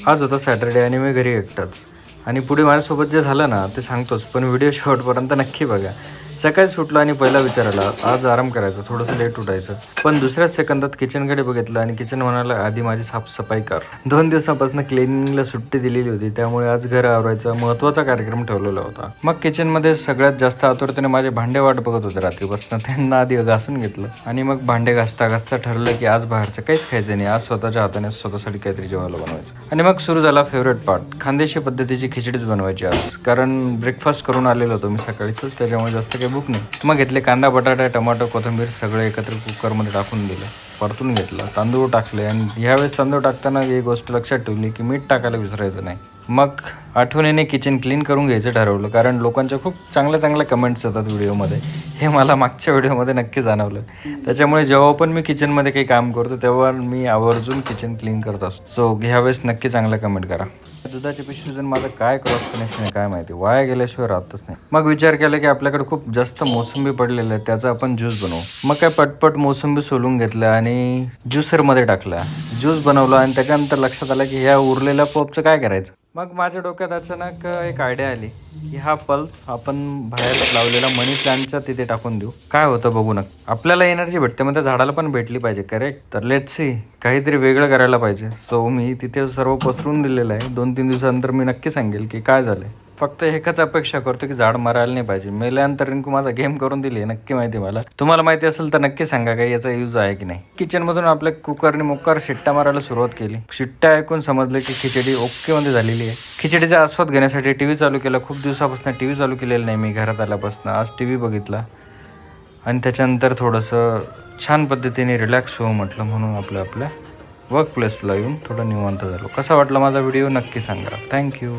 आज होता सॅटर्डे आणि मी घरी एकटाच आणि पुढे माझ्यासोबत जे झालं ना ते सांगतोच, पण व्हिडिओ शेवटपर्यंत नक्की बघा. सकाळी सुटलो आणि पहिला विचार आला आज आराम करायचा, थोडंसं लेट उठायचं. पण दुसऱ्याच सेकंदात किचनकडे बघितलं आणि किचन म्हणाला आधी माझी साफसफाई कर. 2 दिवसापासून क्लिनिंगला सुट्टी दिलेली होती, त्यामुळे आज घर आवरायचा महत्त्वाचा कार्यक्रम ठेवलेला होता. मग किचनमध्ये सगळ्यात जास्त आतुरतेने माझे भांडे वाट बघत होते रात्रीपासून. त्यांना आधी घासून घेतलं आणि मग भांडे घासता घासता ठरलं की आज बाहेरचं काहीच खायचं नाही, आज स्वतःच्या हाताने स्वतःसाठी काहीतरी जेवायला बनवायचं. आणि मग सुरू झाला फेवरेट पार्ट, खानदेशी पद्धतीची खिचडीच बनवायची आज. कारण ब्रेकफास्ट करून आलेलो होतो मी सकाळीच, त्याच्यामुळे जास्त काही भूक नाही. मग घेतले कांदा, बटाटा, टमाटो, कोथिंबीर सगळं एकत्र कुकरमध्ये टाकून दिलं, परतून घेतलं, तांदूळ टाकले. आणि ह्यावेळेस तांदूळ टाकताना एक गोष्ट लक्षात ठेवली की मीठ टाकायला विसरायचं नाही. मग आठवणीने किचन क्लीन करून घ्यायचं ठरवलं, कारण लोकांच्या खूप चांगल्या कमेंट्स येतात व्हिडिओमध्ये. हे मला मागच्या व्हिडिओमध्ये नक्की जाणवलं. त्याच्यामुळे जेव्हा पण मी किचनमध्ये काही काम करतो तेव्हा मी आवर्जून किचन क्लीन करत असतो. सो ह्यावेळेस नक्की चांगलं कमेंट करा. दुधाच्या पिशवीजून माझं काय क्रॉस कनेक्शन आहे काय माहिती, वाया गेल्याशिवाय राहतच नाही. मग विचार केला की आपल्याकडे खूप जास्त मोसंबी पडलेलं आहे, त्याचा आपण ज्यूस बनवू. मग काय पटपट मोसंबी सोलून घेतलं आणि ज्युसरमध्ये टाकला, ज्यूस बनवला. आणि त्याच्यानंतर लक्षात आलं की ह्या उरलेल्या पॉपचं काय करायचं. मग माझ्या डोक्यात अचानक एक आयडिया आली की हा पल्प आपण बाहेर लावलेला मनी प्लांटच्या तिथे टाकून देऊ, काय होतं बघू ना. आपल्याला एनर्जी भेटते, मग त्या झाडाला पण भेटली पाहिजे, करेक्ट. तर लेट्स सी, काहीतरी वेगळं करायला पाहिजे. सो मी तिथे सर्व पसरून दिलेलं आहे. 2-3 दिवसानंतर मी नक्की सांगेल की काय झालंय. फक्त एकच अपेक्षा करतो की झाड मरायला नाही पाहिजे. मेल्यानंतर रिंकू माझा गेम करून दिली आहे, नक्की माहिती मला. तुम्हाला माहिती असेल तर नक्की सांगा काही याचा यूज आहे की नाही. किचनमधून आपल्या कुकरने मोकार शिट्ट्या मारायला सुरुवात केली. शिट्ट्या ऐकून समजलं की खिचडी ओके मध्ये झालेली आहे. खिचडीचा आस्वाद घेण्यासाठी टी व्ही चालू केला. खूप दिवसापासून टी व्ही चालू केलेला नाही मी घरात आल्यापासून. आज टी व्ही बघितला आणि त्याच्यानंतर थोडंसं छान पद्धतीने रिलॅक्स होऊ म्हटलं, म्हणून आपल्या वर्क प्लेसला येऊन थोडं निवांत झालो. कसा वाटला माझा व्हिडिओ नक्की सांगा. थँक्यू.